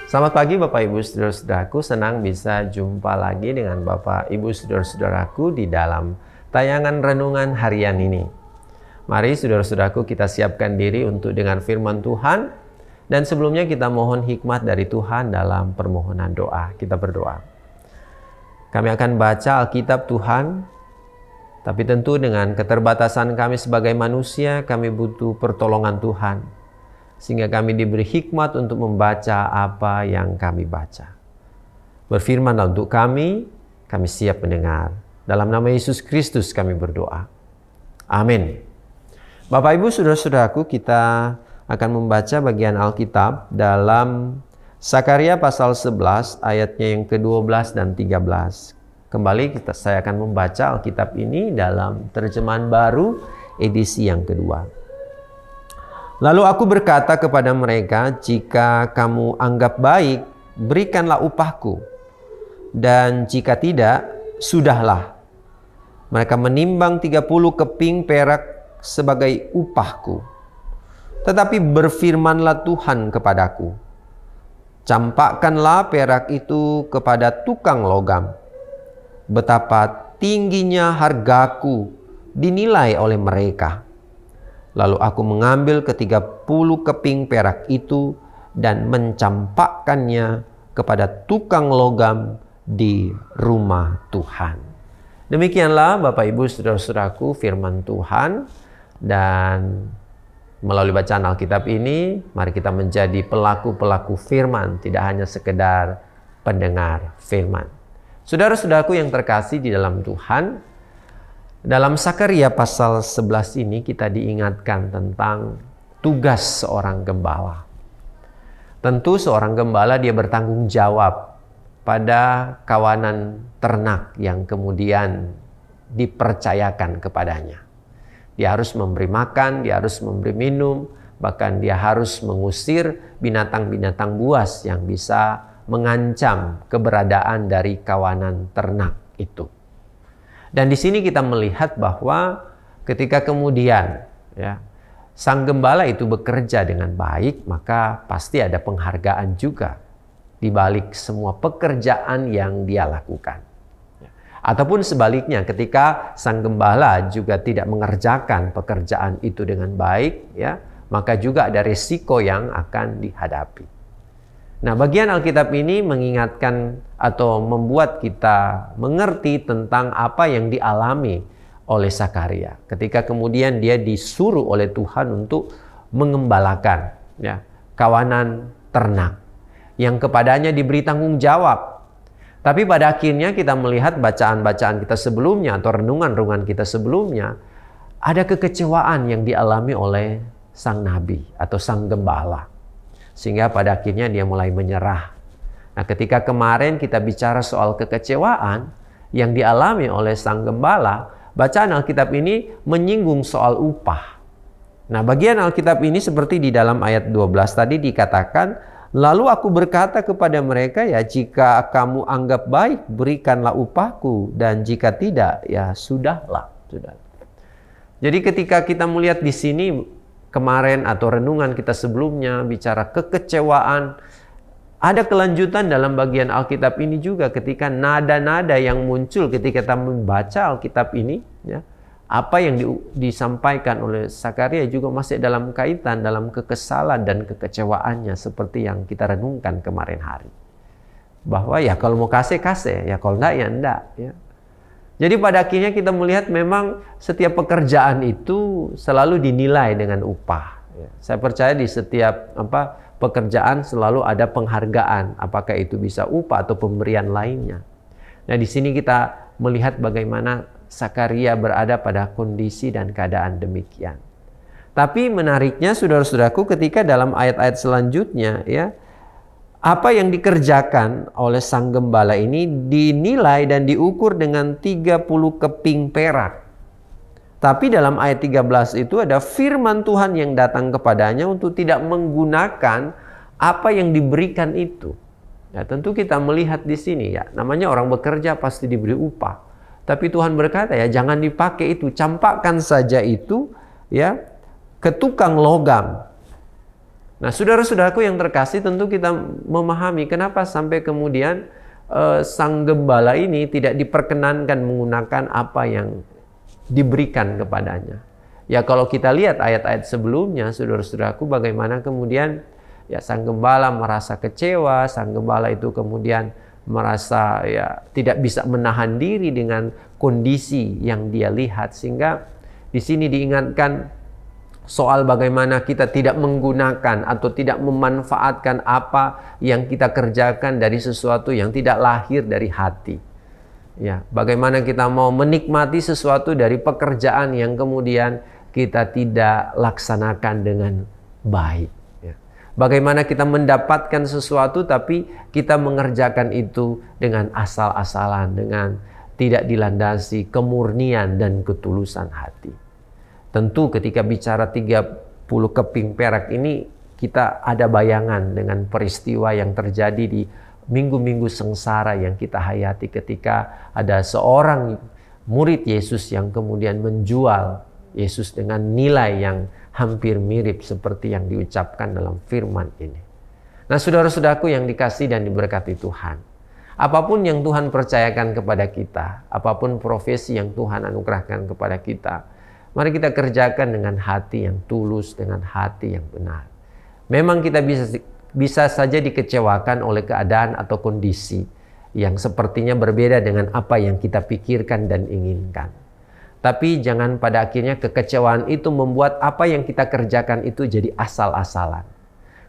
Selamat pagi Bapak Ibu Saudara-saudaraku, senang bisa jumpa lagi dengan Bapak Ibu Saudara-saudaraku di dalam tayangan renungan harian ini. Mari saudara-saudaraku kita siapkan diri untuk dengan firman Tuhan, dan sebelumnya kita mohon hikmat dari Tuhan dalam permohonan doa. Kita berdoa. Kami akan baca Alkitab Tuhan, tapi tentu dengan keterbatasan kami sebagai manusia, kami butuh pertolongan Tuhan, sehingga kami diberi hikmat untuk membaca apa yang kami baca. Berfirmanlah untuk kami siap mendengar. Dalam nama Yesus Kristus kami berdoa. Amin. Bapak Ibu Saudara-saudaraku, kita akan membaca bagian Alkitab dalam Sakaria pasal 11 ayatnya yang ke-12 dan 13. Kembali saya akan membaca Alkitab ini dalam terjemahan baru edisi yang kedua. Lalu aku berkata kepada mereka, jika kamu anggap baik, berikanlah upahku. Dan jika tidak, sudahlah. Mereka menimbang 30 keping perak sebagai upahku. Tetapi berfirmanlah Tuhan kepadaku, campakkanlah perak itu kepada tukang logam. Betapa tingginya hargaku dinilai oleh mereka. Lalu aku mengambil ke-30 keping perak itu dan mencampakkannya kepada tukang logam di rumah Tuhan. Demikianlah Bapak Ibu Saudara-saudaraku firman Tuhan, dan melalui bacaan Alkitab ini mari kita menjadi pelaku-pelaku firman, tidak hanya sekedar pendengar firman. Saudara-saudaraku yang terkasih di dalam Tuhan, dalam Sakaria pasal 11 ini kita diingatkan tentang tugas seorang gembala. Tentu seorang gembala dia bertanggung jawab pada kawanan ternak yang kemudian dipercayakan kepadanya. Dia harus memberi makan, dia harus memberi minum, bahkan dia harus mengusir binatang-binatang buas yang bisa mengancam keberadaan dari kawanan ternak itu. Dan di sini kita melihat bahwa ketika kemudian sang gembala itu bekerja dengan baik, maka pasti ada penghargaan juga di balik semua pekerjaan yang dia lakukan. Ataupun sebaliknya, ketika sang gembala juga tidak mengerjakan pekerjaan itu dengan baik, maka juga ada risiko yang akan dihadapi. Nah, bagian Alkitab ini mengingatkan atau membuat kita mengerti tentang apa yang dialami oleh Sakaria ketika kemudian dia disuruh oleh Tuhan untuk mengembalakan kawanan ternak yang kepadanya diberi tanggung jawab. Tapi pada akhirnya kita melihat bacaan-bacaan kita sebelumnya atau renungan-renungan kita sebelumnya, ada kekecewaan yang dialami oleh sang nabi atau sang gembala. Sehingga pada akhirnya dia mulai menyerah. Nah, ketika kemarin kita bicara soal kekecewaan yang dialami oleh sang gembala, bacaan Alkitab ini menyinggung soal upah. Nah, bagian Alkitab ini seperti di dalam ayat 12 tadi dikatakan, lalu aku berkata kepada mereka, jika kamu anggap baik, berikanlah upahku, dan jika tidak, sudahlah. Jadi ketika kita melihat di sini kemarin atau renungan kita sebelumnya bicara kekecewaan, ada kelanjutan dalam bagian Alkitab ini juga ketika nada-nada yang muncul ketika kita membaca Alkitab ini, apa yang disampaikan oleh Sakaria juga masih dalam kaitan dalam kekesalan dan kekecewaannya seperti yang kita renungkan kemarin hari. Bahwa kalau mau kasih, kalau enggak, enggak. Jadi pada akhirnya kita melihat memang setiap pekerjaan itu selalu dinilai dengan upah. Saya percaya di setiap pekerjaan selalu ada penghargaan, apakah itu bisa upah atau pemberian lainnya. Nah, di sini kita melihat bagaimana Sakaria berada pada kondisi dan keadaan demikian. Tapi menariknya saudara-saudaraku ketika dalam ayat-ayat selanjutnya apa yang dikerjakan oleh sang gembala ini dinilai dan diukur dengan 30 keping perak. Tapi dalam ayat 13 itu ada firman Tuhan yang datang kepadanya untuk tidak menggunakan apa yang diberikan itu. Tentu kita melihat di sini namanya orang bekerja pasti diberi upah. Tapi Tuhan berkata jangan dipakai itu, campakkan saja itu ke tukang logam. Nah, saudara-saudaraku yang terkasih, tentu kita memahami kenapa sampai kemudian sang gembala ini tidak diperkenankan menggunakan apa yang diberikan kepadanya. Ya, kalau kita lihat ayat-ayat sebelumnya, saudara-saudaraku, bagaimana kemudian ya sang gembala merasa kecewa, sang gembala itu kemudian merasa ya tidak bisa menahan diri dengan kondisi yang dia lihat, sehingga di sini diingatkan soal bagaimana kita tidak menggunakan atau tidak memanfaatkan apa yang kita kerjakan dari sesuatu yang tidak lahir dari hati. Ya, bagaimana kita mau menikmati sesuatu dari pekerjaan yang kemudian kita tidak laksanakan dengan baik. Ya. Bagaimana kita mendapatkan sesuatu tapi kita mengerjakan itu dengan asal-asalan, dengan tidak dilandasi kemurnian dan ketulusan hati. Tentu ketika bicara 30 keping perak ini, kita ada bayangan dengan peristiwa yang terjadi di minggu-minggu sengsara yang kita hayati ketika ada seorang murid Yesus yang kemudian menjual Yesus dengan nilai yang hampir mirip seperti yang diucapkan dalam firman ini. Nah, saudara-saudaraku yang dikasihi dan diberkati Tuhan, apapun yang Tuhan percayakan kepada kita, apapun profesi yang Tuhan anugerahkan kepada kita, mari kita kerjakan dengan hati yang tulus, dengan hati yang benar. Memang kita bisa saja dikecewakan oleh keadaan atau kondisi yang sepertinya berbeda dengan apa yang kita pikirkan dan inginkan. Tapi jangan pada akhirnya kekecewaan itu membuat apa yang kita kerjakan itu jadi asal-asalan.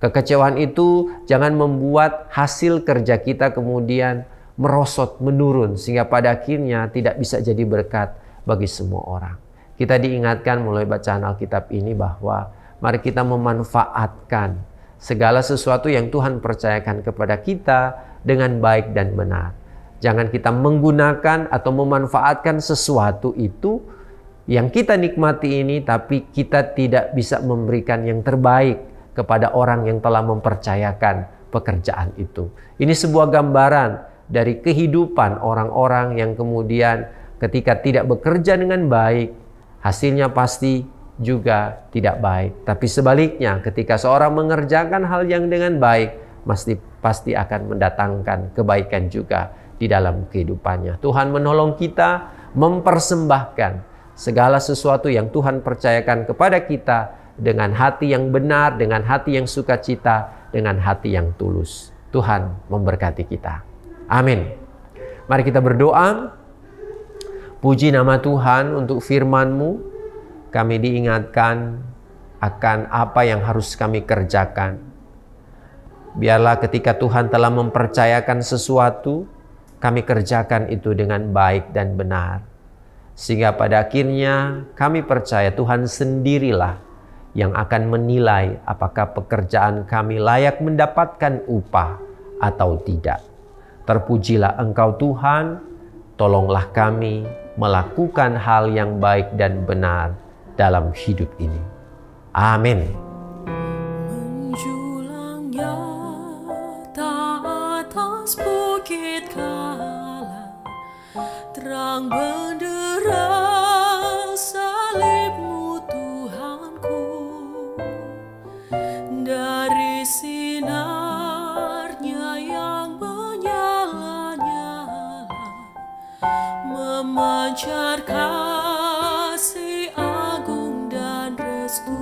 Kekecewaan itu jangan membuat hasil kerja kita kemudian merosot, menurun, sehingga pada akhirnya tidak bisa jadi berkat bagi semua orang. Kita diingatkan melalui bacaan Alkitab ini bahwa mari kita memanfaatkan segala sesuatu yang Tuhan percayakan kepada kita dengan baik dan benar. Jangan kita menggunakan atau memanfaatkan sesuatu itu yang kita nikmati ini, tapi kita tidak bisa memberikan yang terbaik kepada orang yang telah mempercayakan pekerjaan itu. Ini sebuah gambaran dari kehidupan orang-orang yang kemudian ketika tidak bekerja dengan baik, hasilnya pasti juga tidak baik. Tapi sebaliknya, ketika seorang mengerjakan hal yang dengan baik, pasti akan mendatangkan kebaikan juga di dalam kehidupannya. Tuhan menolong kita mempersembahkan segala sesuatu yang Tuhan percayakan kepada kita dengan hati yang benar, dengan hati yang sukacita, dengan hati yang tulus. Tuhan memberkati kita. Amin. Mari kita berdoa. Puji nama Tuhan untuk firman-Mu. Kami diingatkan akan apa yang harus kami kerjakan. Biarlah ketika Tuhan telah mempercayakan sesuatu, kami kerjakan itu dengan baik dan benar. Sehingga pada akhirnya kami percaya Tuhan sendirilah yang akan menilai apakah pekerjaan kami layak mendapatkan upah atau tidak. Terpujilah Engkau Tuhan, tolonglah kami melakukan hal yang baik dan benar dalam hidup ini. Amin. Menjulang nyata atas bukit Kala, terang bendera salib-Mu Tuhanku, dari sinarnya yang menyala-nyala, memancar kasih agung dan restu.